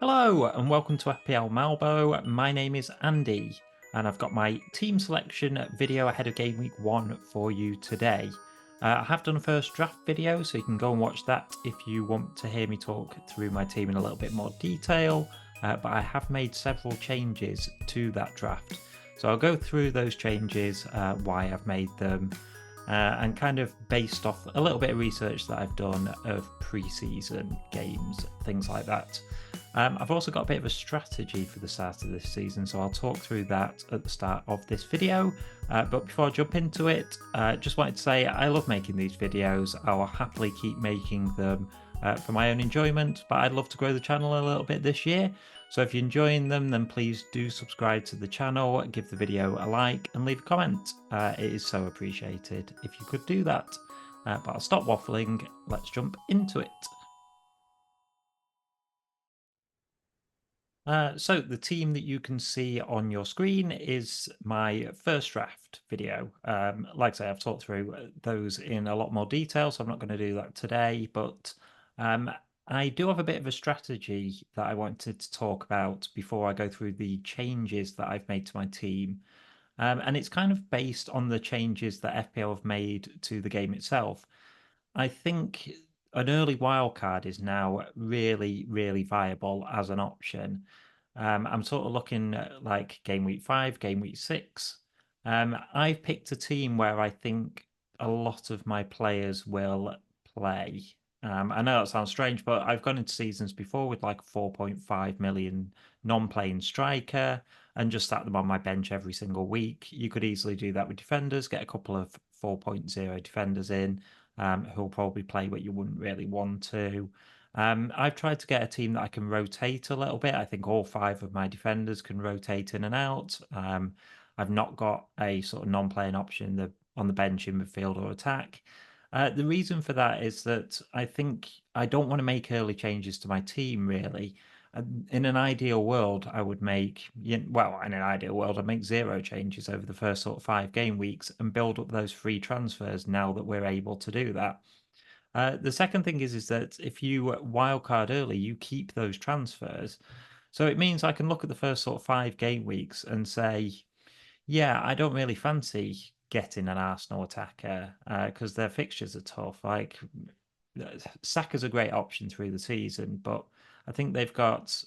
Hello and welcome to FPL Malbo. My name is Andy and I've got my team selection video ahead of game week 1 for you today. I have done a first draft video, so you can go and watch that if you want to hear me talk through my team in a little bit more detail, but I have made several changes to that draft. So I'll go through those changes, why I've made them, and kind of based off a little bit of research that I've done of pre-season games, things like that. I've also got a bit of a strategy for the start of this season, so I'll talk through that at the start of this video. But before I jump into it, just wanted to say I love making these videos. I will happily keep making them for my own enjoyment, but I'd love to grow the channel a little bit this year. So if you're enjoying them, then please do subscribe to the channel, give the video a like and leave a comment. It is so appreciated if you could do that. But I'll stop waffling, let's jump into it. So the team that you can see on your screen is my first draft video. Like I say, I've talked through those in a lot more detail, so I'm not going to do that today, but I do have a bit of a strategy that I wanted to talk about before I go through the changes that I've made to my team. And it's kind of based on the changes that FPL have made to the game itself. I think an early wildcard is now really, really viable as an option. I'm sort of looking at like game week 5, game week 6. I've picked a team where I think a lot of my players will play. I know that sounds strange, but I've gone into seasons before with like 4.5 million non-playing striker and just sat them on my bench every single week. You could easily do that with defenders, get a couple of 4.0 defenders in, who'll probably play, but you wouldn't really want to. I've tried to get a team that I can rotate a little bit. I think all 5 of my defenders can rotate in and out. I've not got a sort of non-playing option on the bench in midfield or attack. The reason for that is that I think I don't want to make early changes to my team, really. In an ideal world, I would make, well, in an ideal world, I'd make 0 changes over the first sort of 5 game weeks and build up those free transfers now that we're able to do that. The second thing is that if you wildcard early, you keep those transfers. So it means I can look at the first sort of 5 game weeks and say, yeah, I don't really fancy getting an Arsenal attacker because their fixtures are tough. Like Saka's a great option through the season, but I think they've got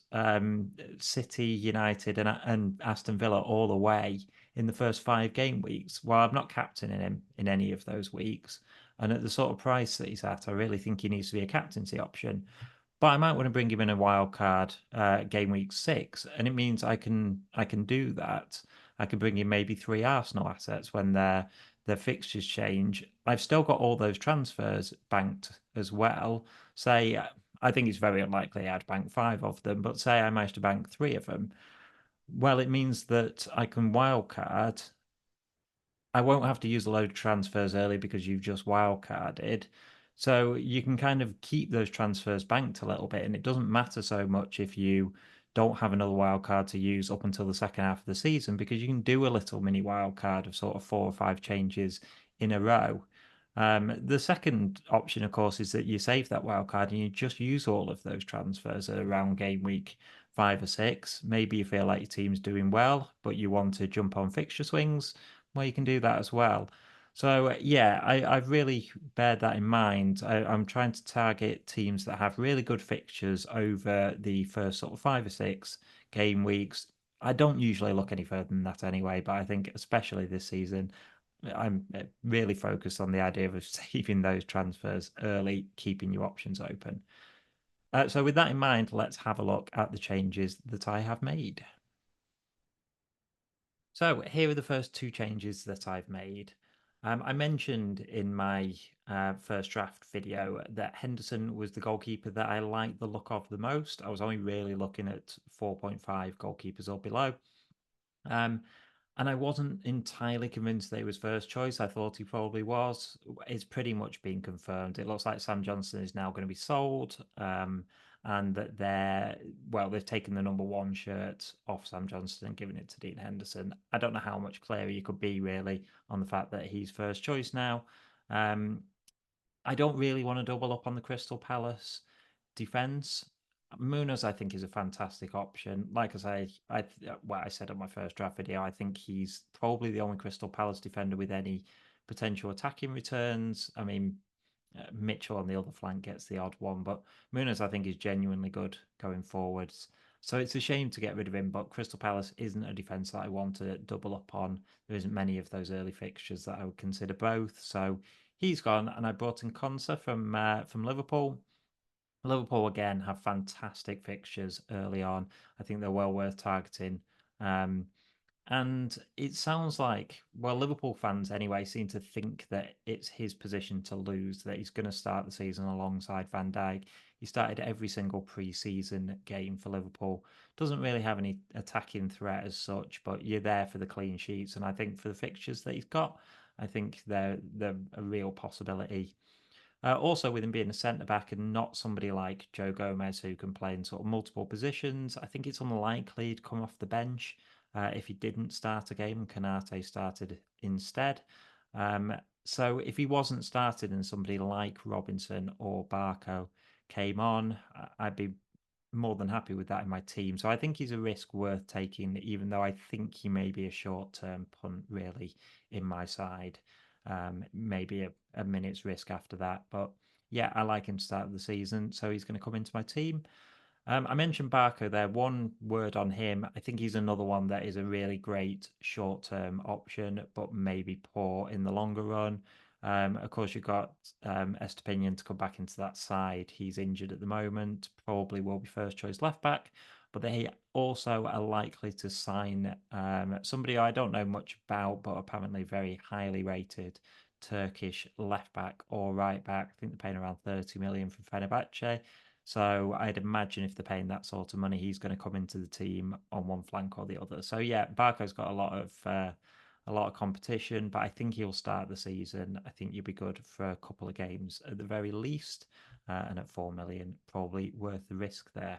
City, United, and Aston Villa all away in the first 5 game weeks. Well, I'm not captaining him in any of those weeks, and at the sort of price that he's at, I really think he needs to be a captaincy option. But I might want to bring him in a wild card game week 6, and it means I can do that. I can bring in maybe 3 Arsenal assets when their fixtures change. I've still got all those transfers banked as well. Say, I think it's very unlikely I'd bank 5 of them, but say I managed to bank 3 of them. Well, it means that I can wildcard. I won't have to use a load of transfers early because you've just wildcarded. So you can kind of keep those transfers banked a little bit, and it doesn't matter so much if you don't have another wildcard to use up until the second half of the season because you can do a little mini wildcard of sort of 4 or 5 changes in a row. The second option, of course, is that you save that wildcard and you just use all of those transfers around game week 5 or 6. Maybe you feel like your team's doing well, but you want to jump on fixture swings. Well, you can do that as well. So yeah, I've really bared that in mind. I'm trying to target teams that have really good fixtures over the first sort of 5 or 6 game weeks. I don't usually look any further than that anyway, but I think especially this season, I'm really focused on the idea of saving those transfers early, keeping your options open. So with that in mind, let's have a look at the changes that I have made. So here are the first 2 changes that I've made. I mentioned in my first draft video that Henderson was the goalkeeper that I liked the look of the most. I was only really looking at 4.5 goalkeepers or below. And I wasn't entirely convinced that he was first choice. I thought he probably was. It's pretty much been confirmed. It looks like Sam Johnson is now going to be sold. And that they've taken the number 1 shirt off Sam Johnson and given it to Dean Henderson. I don't know how much clearer you could be really on the fact that he's first choice now. I don't really want to double up on the Crystal Palace defense. Muniz, I think, is a fantastic option. Like I say, what I said on my first draft video, I think he's probably the only Crystal Palace defender with any potential attacking returns. I mean, Mitchell on the other flank gets the odd one, but Muniz, I think, is genuinely good going forwards. So it's a shame to get rid of him, but Crystal Palace isn't a defence that I want to double up on. There isn't many of those early fixtures that I would consider both. So he's gone, and I brought in Quansah from Liverpool. Liverpool again have fantastic fixtures early on. I think they're well worth targeting. Um, and it sounds like, well, Liverpool fans anyway seem to think that it's his position to lose, that he's going to start the season alongside Van Dijk. He started every single pre-season game for Liverpool. Doesn't really have any attacking threat as such, but you're there for the clean sheets. And I think for the fixtures that he's got, I think they're a real possibility. Also, with him being a centre back and not somebody like Joe Gomez who can play in sort of multiple positions, I think it's unlikely he'd come off the bench if he didn't start a game and Canate started instead. So if he wasn't started and somebody like Robinson or Barco came on, I'd be more than happy with that in my team. So I think he's a risk worth taking, even though I think he may be a short-term punt really in my side. Maybe a minute's risk after that. But yeah, I like him to start the season, so he's going to come into my team. I mentioned Barker there. One word on him. I think he's another one that is a really great short-term option, but maybe poor in the longer run. Of course, you've got Estepinian to come back into that side. He's injured at the moment. Probably will be first choice left back, but they also are likely to sign somebody I don't know much about, but apparently very highly rated Turkish left back or right back. I think they're paying around 30 million for Fenerbahce. So I'd imagine if they're paying that sort of money, he's going to come into the team on one flank or the other. So yeah, Barco's got a lot of competition, but I think he'll start the season. I think you'll be good for a couple of games at the very least, and at 4 million, probably worth the risk there.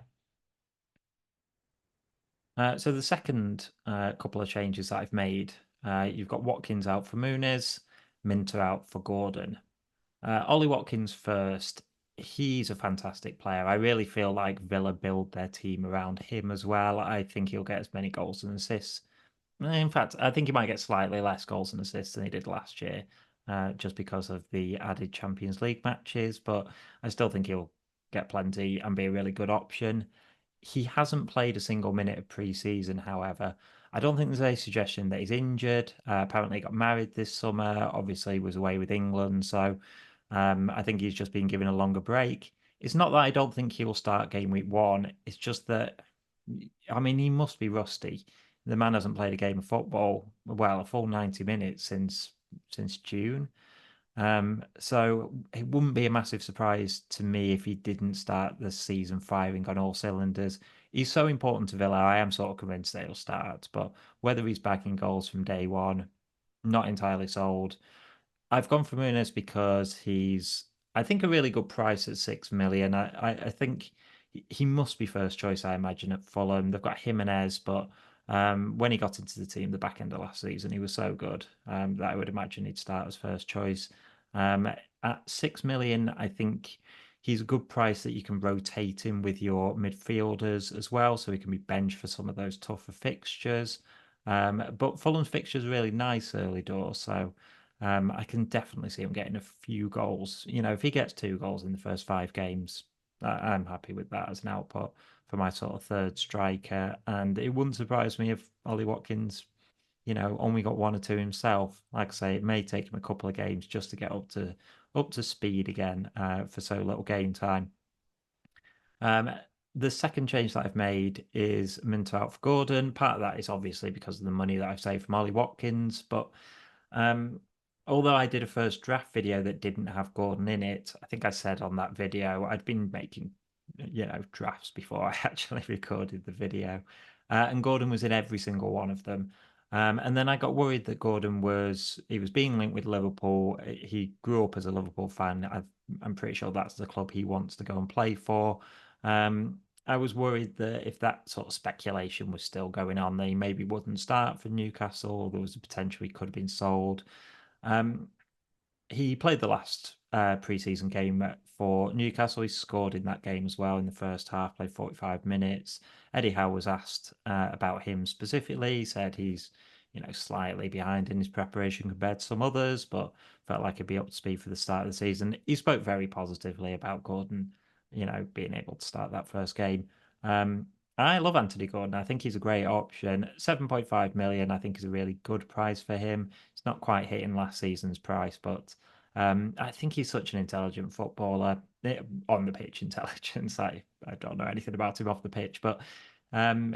So the second couple of changes that I've made, you've got Watkins out for Muniz, Minter out for Gordon. Ollie Watkins first. He's a fantastic player. I really feel like Villa build their team around him as well. I think he'll get as many goals and assists. In fact, I think he might get slightly less goals and assists than he did last year, just because of the added Champions League matches. But I still think he'll get plenty and be a really good option. He hasn't played a single minute of pre-season, however. I don't think there's any suggestion that he's injured. Apparently, he got married this summer. Obviously, he was away with England, so I think he's just been given a longer break. It's not that I don't think he will start game week 1. It's just that, I mean, he must be rusty. The man hasn't played a game of football, well, a full 90 minutes since June. So it wouldn't be a massive surprise to me if he didn't start the season firing on all cylinders. He's so important to Villa. I am sort of convinced that he'll start, but whether he's backing goals from day one, not entirely sold. I've gone for Muniz because he's, I think, a really good price at 6 million. I think he must be first choice, I imagine, at Fulham. They've got Jimenez, but when he got into the team the back end of last season, he was so good that I would imagine he'd start as first choice. At 6 million, I think he's a good price that you can rotate him with your midfielders as well, so he can be benched for some of those tougher fixtures. But Fulham's fixtures are really nice early doors, so I can definitely see him getting a few goals. You know, if he gets 2 goals in the first 5 games, I'm happy with that as an output for my sort of third striker. And it wouldn't surprise me if Ollie Watkins, only got 1 or 2 himself. Like I say, it may take him a couple of games just to get up to speed again for so little game time. The second change that I've made is Minter out for Gordon. Part of that is obviously because of the money that I've saved from Ollie Watkins, but um, although I did a first draft video that didn't have Gordon in it, I think I said on that video I'd been making, drafts before I actually recorded the video, and Gordon was in every single one of them. And then I got worried that he was being linked with Liverpool. He grew up as a Liverpool fan. I'm pretty sure that's the club he wants to go and play for. I was worried that if that sort of speculation was still going on, they maybe wouldn't start for Newcastle. There was a potential he could have been sold. He played the last preseason game for Newcastle. He scored in that game as well in the first half, played 45 minutes. Eddie Howe was asked about him specifically. He said he's, slightly behind in his preparation compared to some others, but felt like he'd be up to speed for the start of the season. He spoke very positively about Gordon, being able to start that first game. I love Anthony Gordon. I think he's a great option. 7.5 million, I think, is a really good price for him. It's not quite hitting last season's price, but I think he's such an intelligent footballer. On the pitch intelligence. I don't know anything about him off the pitch, but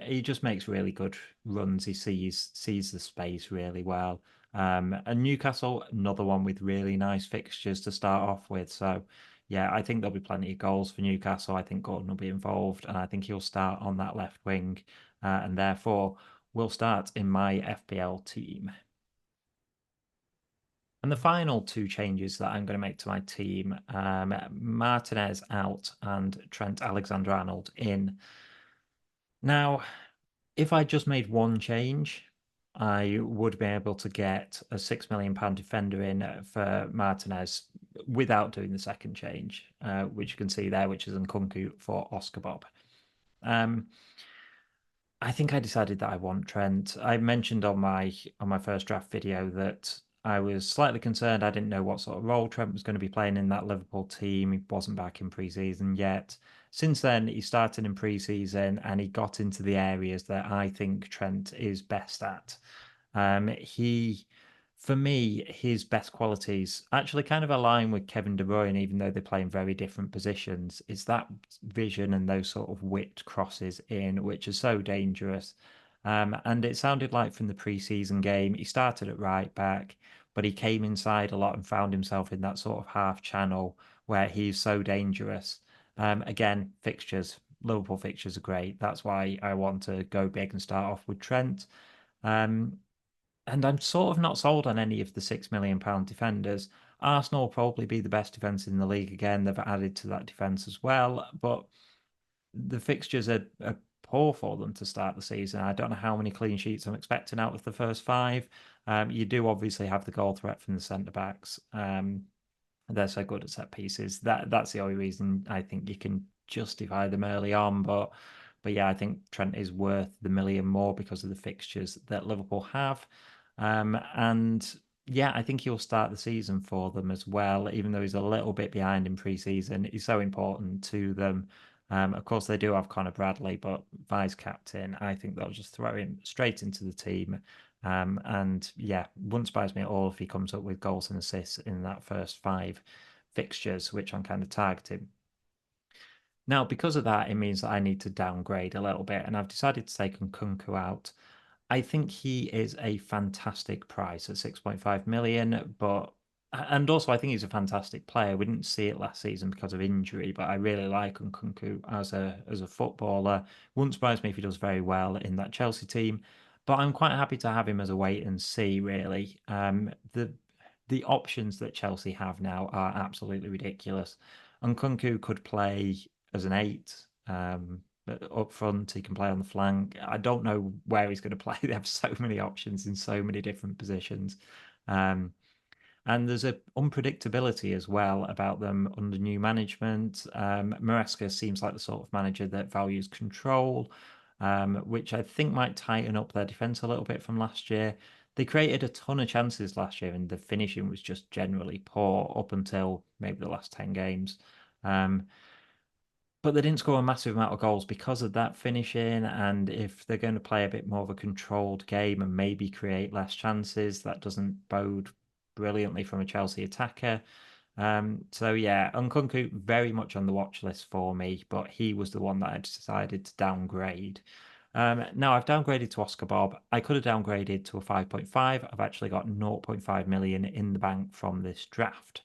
he just makes really good runs. He sees the space really well. And Newcastle, another one with really nice fixtures to start off with. So yeah, I think there'll be plenty of goals for Newcastle. I think Gordon will be involved, and I think he'll start on that left wing, and therefore will start in my FPL team. And the final two changes that I'm going to make to my team, Martinez out and Trent Alexander-Arnold in. Now, if I just made one change, I would be able to get a £6 million defender in for Martinez without doing the second change, which you can see there, which is Nkunku for Oscar Bob. I think I decided that I want Trent. I mentioned on my first draft video that I was slightly concerned. I didn't know what sort of role Trent was going to be playing in that Liverpool team. He wasn't back in pre-season yet. Since then, he started in pre-season and he got into the areas that I think Trent is best at. For me, his best qualities actually kind of align with Kevin De Bruyne, even though they play in very different positions. It's that vision and those sort of whipped crosses in, which are so dangerous. And it sounded like from the preseason game, he started at right back, but he came inside a lot and found himself in that sort of half channel where he's so dangerous. Again, fixtures, Liverpool fixtures are great. That's why I want to go big and start off with Trent. And I'm sort of not sold on any of the £6 million defenders. Arsenal will probably be the best defence in the league again. They've added to that defence as well, but the fixtures are poor for them to start the season. I don't know how many clean sheets I'm expecting out of the first five. You do obviously have the goal threat from the centre backs. They're so good at set pieces. That's the only reason I think you can justify them early on. But yeah, I think Trent is worth the million more because of the fixtures that Liverpool have. And yeah, I think he'll start the season for them as well, even though he's a little bit behind in pre-season. He's so important to them. Of course, they do have Connor Bradley, but vice captain, I think they'll just throw him straight into the team. And yeah, wouldn't surprise me at all if he comes up with goals and assists in that first five fixtures, which I'm kind of targeting. Now, because of that, it means that I need to downgrade a little bit, and I've decided to take Nkunku out. I think he is a fantastic price at 6.5 million, but and also I think he's a fantastic player. We didn't see it last season because of injury, but I really like Nkunku as a footballer. Wouldn't surprise me if he does very well in that Chelsea team, but I'm quite happy to have him as a wait and see, really. The options that Chelsea have now are absolutely ridiculous. Nkunku could play as an eight. Up front, he can play on the flank. I don't know where he's going to play. They have so many options in so many different positions. And there's a unpredictability as well about them under new management. Maresca seems like the sort of manager that values control, which I think might tighten up their defense a little bit from last year. They created a ton of chances last year, and the finishing was just generally poor up until maybe the last 10 games. But they didn't score a massive amount of goals because of that finishing. And if they're going to play a bit more of a controlled game and maybe create less chances, that doesn't bode brilliantly from a Chelsea attacker. So yeah, Nkunku very much on the watch list for me, but he was the one that I decided to downgrade. Now I've downgraded to Oscar Bob. I could have downgraded to a 5.5. I've actually got 0.5 million in the bank from this draft.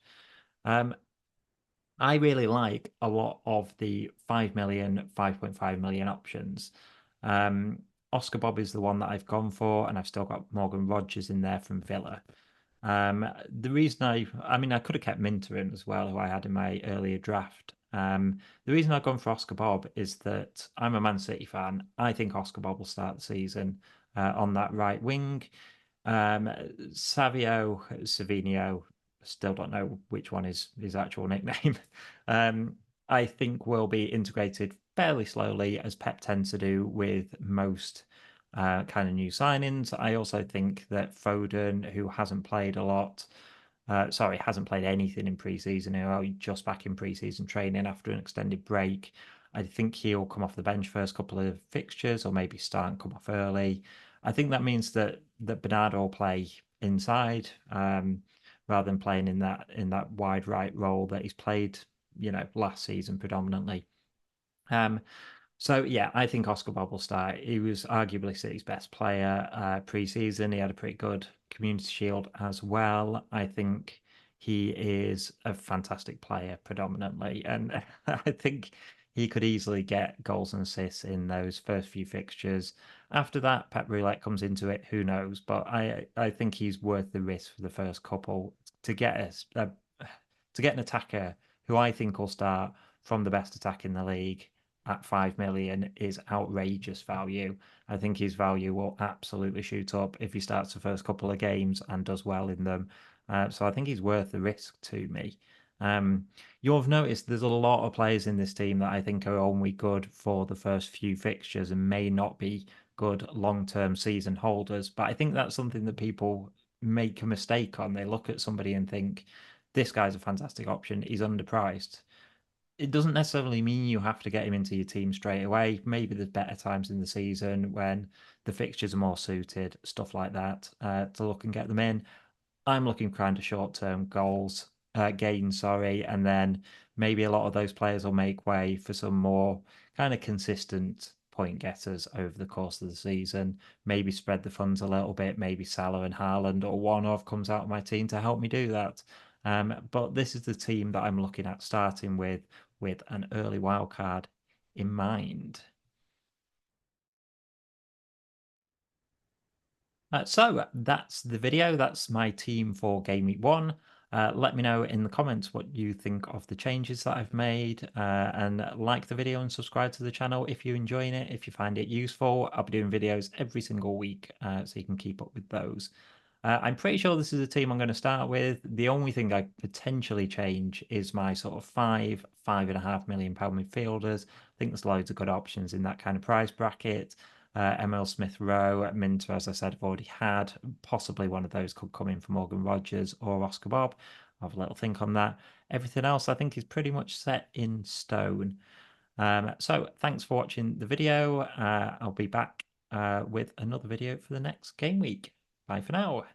I really like a lot of the 5 million, 5.5 million options. Oscar Bob is the one that I've gone for, and I've still got Morgan Rogers in there from Villa. The reason I mean, I could have kept Minter in as well, who I had in my earlier draft. The reason I've gone for Oscar Bob is that I'm a Man City fan. I think Oscar Bob will start the season on that right wing. Savio, Savinho, Still don't know which one is his actual nickname. I think will be integrated fairly slowly, as Pep tends to do with most kind of new signings. I also think that Foden, who hasn't played a lot, hasn't played anything in preseason, just back in preseason training after an extended break. I think he'll come off the bench first couple of fixtures, or maybe start and come off early. I think that means that Bernardo will play inside, rather than playing in that wide right role that he's played, last season predominantly. So yeah, I think Oscar Bob will start. He was arguably City's best player pre-season. He had a pretty good Community Shield as well. I think he is a fantastic player predominantly, and I think he could easily get goals and assists in those first few fixtures. After that, Pep Roulette comes into it. Who knows? But I think he's worth the risk for the first couple to get us to get an attacker who I think will start from the best attack in the league at 5 million is outrageous value. I think his value will absolutely shoot up if he starts the first couple of games and does well in them. So I think he's worth the risk to me. You'll have noticed there's a lot of players in this team that I think are only good for the first few fixtures and may not be good long-term season holders. But I think that's something that people make a mistake on. They look at somebody and think, this guy's a fantastic option. He's underpriced. It doesn't necessarily mean you have to get him into your team straight away. Maybe there's better times in the season when the fixtures are more suited, stuff like that, to look and get them in. I'm looking kind of short-term gains, sorry, and then maybe a lot of those players will make way for some more kind of consistent point getters over the course of the season. Maybe spread the funds a little bit. Maybe Salah and Haaland or one of comes out of my team to help me do that. But this is the team that I'm looking at starting with an early wildcard in mind. So that's the video. That's my team for Game Week 1. Let me know in the comments what you think of the changes that I've made, and like the video and subscribe to the channel if you're enjoying it, if you find it useful. I'll be doing videos every single week, so you can keep up with those. I'm pretty sure this is a team I'm going to start with. The only thing I potentially change is my sort of £5.5 million midfielders. I think there's loads of good options in that kind of price bracket. Emil Smith Rowe, Minter, as I said, I've already had. Possibly one of those could come in for Morgan Rogers or Oscar Bob. I'll have a little think on that. Everything else I think is pretty much set in stone. So thanks for watching the video. I'll be back with another video for the next game week. Bye for now.